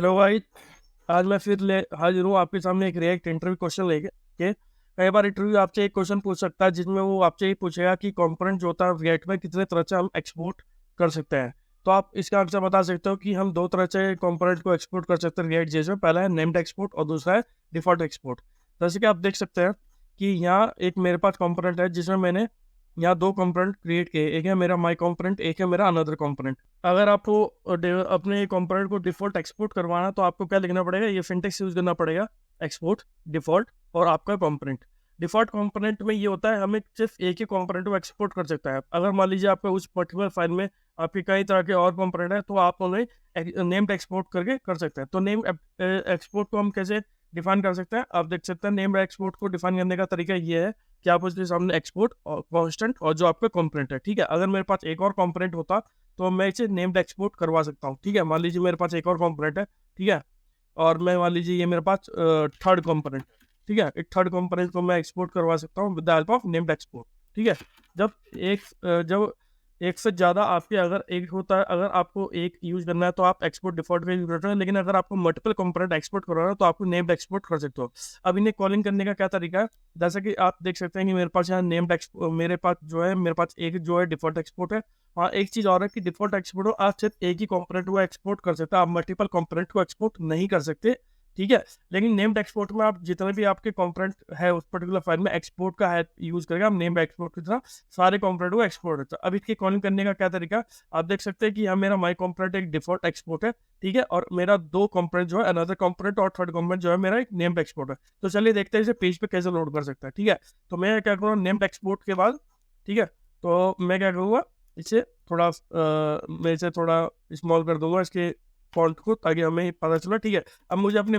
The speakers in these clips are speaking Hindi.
हेलो भाई। आज मैं फिर ले हाजिर हूँ आपके सामने एक रिएक्ट इंटरव्यू क्वेश्चन लेके के कई बार इंटरव्यू आपसे एक क्वेश्चन पूछ सकता है जिसमें वो आपसे ये पूछेगा कि कंपोनेंट जो होता है रिएक्ट में कितने तरह से हम एक्सपोर्ट कर सकते हैं। तो आप इसका आंसर बता सकते हो कि हम दो तरह से कंपोनेंट को एक्सपोर्ट कर सकते हैं रिएक्ट जैसे। पहला है नेम्ड एक्सपोर्ट और दूसरा है डिफॉल्ट एक्सपोर्ट। जैसे कि आप देख सकते हैं कि यहाँ एक मेरे पास कंपोनेंट है जिसमें मैंने यहाँ दो कंपोनेंट क्रिएट किए, एक है मेरा माई कंपोनेंट, एक है मेरा अनदर कंपोनेंट। अगर आपको अपने कंपोनेंट को डिफॉल्ट एक्सपोर्ट करवाना तो आपको क्या लिखना पड़ेगा, ये सिंटेक्स यूज करना पड़ेगा, एक्सपोर्ट डिफॉल्ट और आपका कंपोनेंट। डिफॉल्ट कंपोनेंट में ये होता है हमें सिर्फ एक ही कंपोनेंट को एक्सपोर्ट कर सकता है। अगर मान लीजिए आपका उस पर्टिकुलर फाइल में आपके कई तरह के और कंपोनेंट है तो आप उन्हें नेम्ड एक्सपोर्ट करके कर सकते हैं। तो नेम एक्सपोर्ट को हम कैसे डिफाइन कर सकते हैं, आप देख सकते हैं नेम एक्सपोर्ट को डिफाइन करने का तरीका ये है कि आप उसके सामने एक्सपोर्ट और कांस्टेंट और जो आपका कंपोनेंट है, ठीक है। अगर मेरे पास एक और कंपोनेंट होता तो मैं इसे नेम्ड एक्सपोर्ट करवा सकता हूँ, ठीक है। मान लीजिए मेरे पास एक और कंपोनेंट है, ठीक है, और मैं मान लीजिए ये मेरे पास थर्ड कंपोनेंट, ठीक है। एक थर्ड कंपोनेंट को मैं एक्सपोर्ट करवा सकता हूँ with the help of named export, ठीक है। जब एक से ज़्यादा आपके अगर एक होता है, अगर आपको एक यूज करना है तो आप एक्सपोर्ट डिफॉल्ट का यूज करते हैं, लेकिन अगर आपको मल्टीपल कंपोनेंट एक्सपोर्ट करना है तो आपको नेम्ड एक्सपोर्ट कर सकते हो। अब इन्हें कॉलिंग करने का क्या तरीका है, जैसा कि आप देख सकते हैं कि मेरे पास यहाँ नेम्ड एक्सपोर्ट, मेरे पास एक जो है डिफॉल्ट एक्सपोर्ट है। हाँ, एक चीज़ और है कि डिफॉल्ट एक्सपोर्ट हो आप सिर्फ एक ही कंपोनेंट को एक्सपोर्ट कर सकते हैं, आप मल्टीपल कंपोनेंट को एक्सपोर्ट नहीं कर सकते, ठीक है। लेकिन नेम्ड एक्सपोर्ट में आप जितने भी आपके कंपोनेंट है उस पर्टिकुलर फाइल में एक्सपोर्ट का है यूज करके आप नेम्ड एक्सपोर्ट की तरह सारे कंपोनेंट को एक्सपोर्ट करते हैं। अब इसकी कॉलिंग करने का क्या तरीका, आप देख सकते हैं कि यहाँ मेरा माई कंपोनेंट एक डिफॉल्ट एक्सपोर्ट है, ठीक है, और मेरा दो कंपोनेंट जो है अनदर कंपोनेंट और थर्ड कंपोनेंट जो है मेरा एक नेम्ड एक्सपोर्ट है। तो चलिए देखते हैं इसे पेज पे कैसे लोड कर सकता है, ठीक है। तो मैं क्या करूँगा नेम्ड एक्सपोर्ट के बाद, ठीक है, तो मैं क्या करूँगा इसे थोड़ा मैं इसे थोड़ा स्मॉल कर दूंगा इसके फॉन्ट को, ताकि हमें पता चला, ठीक है। अब मुझे अपने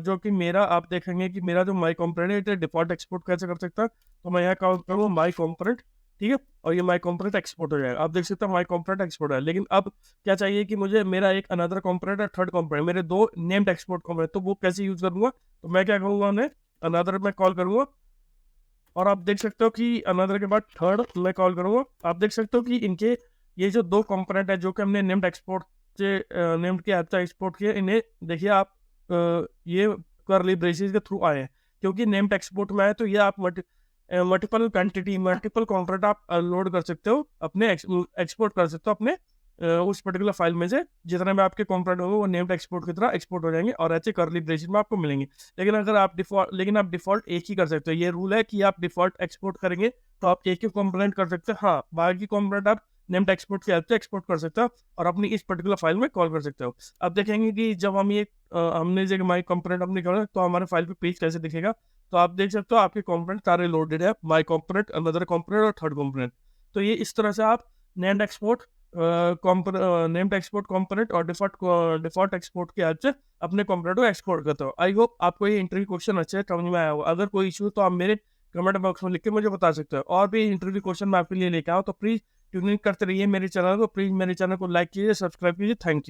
जो कि मेरा आप देखेंगे कि मेरा जो माई कंपोनेंट है डिफॉल्ट एक्सपोर्ट कैसे कर सकता है, तो मैं यहाँ काउंट करूँगा माई कंपोनेंट, ठीक है, और ये माई कंपोनेंट एक्सपोर्ट हो जाएगा। आप देख सकते हैं माई कंपोनेंट एक्सपोर्ट है। लेकिन अब क्या चाहिए कि मुझे मेरा एक अनदर कंपोनेंट है, थर्ड कंपोनेंट, मेरे दो नेम्ड एक्सपोर्ट कंपोनेंट, तो वो कैसे यूज करूंगा, तो मैं क्या करूँगा उन्हें अनदर में कॉल करूंगा, और आप देख सकते हो कि अनदर के बाद थर्ड मैं कॉल करूंगा। आप देख सकते हो कि इनके ये जो दो कंपोनेंट है जो कि हमने नेम्ड एक्सपोर्ट से नेम्ड के हाथ से एक्सपोर्ट किए, इन्हें देखिए आप ये करली ब्रेसेस के थ्रू आए हैं, क्योंकि नेम्ड एक्सपोर्ट में आए तो ये आप मल्टीपल क्वांटिटी मल्टीपल कंपोनेंट आप लोड कर सकते हो, अपने एक्सपोर्ट कर सकते हो अपने उस पर्टिकुलर फाइल में से। जितने में आपके कंपोनेंट होंगे वो नेम्ड एक्सपोर्ट की तरह एक्सपोर्ट हो जाएंगे और ऐसे करली ब्रेसेस में आपको मिलेंगे। लेकिन आप डिफॉल्ट एक ही कर सकते हो। ये रूल है कि आप डिफॉल्ट एक्सपोर्ट करेंगे तो आप एक ही कंपोनेंट कर सकते हो, हाँ, बाकी कंपोनेंट आप नेम्ड एक्सपोर्ट की हेल्प से एक्सपोर्ट कर सकते हो और अपनी इस पर्टिकुलर फाइल में कॉल कर सकते हो। अब देखेंगे कि जब हम ये हमने जो माई कंपोनेंट अपने करा तो हमारे फाइल पे पेज कैसे दिखेगा। तो आप देख सकते हो आपके कंपोनेंट सारे लोडेड है, माई कंपोनेंट, अनदर कंपोनेंट और थर्ड कंपोनेंट। तो ये इस तरह से आप named export named export component और डिफॉल्ट एक्सपोर्ट के हेल्प से अपने कंपोनेंट को एक्सपोर्ट करते हो। आई होप आपको ये इंटरव्यू क्वेश्चन अच्छे समझ में आया होगा। अगर कोई इशू तो आप मेरे कमेंट बॉक्स में लिख के मुझे बता सकते हो। और भी इंटरव्यू क्वेश्चन मैं आपके लिए लेके आओ तो प्लीज ट्यूनिंग करते रहिए मेरे चैनल को। प्लीज मेरे चैनल को लाइक कीजिए, सब्सक्राइब कीजिए। Thank you.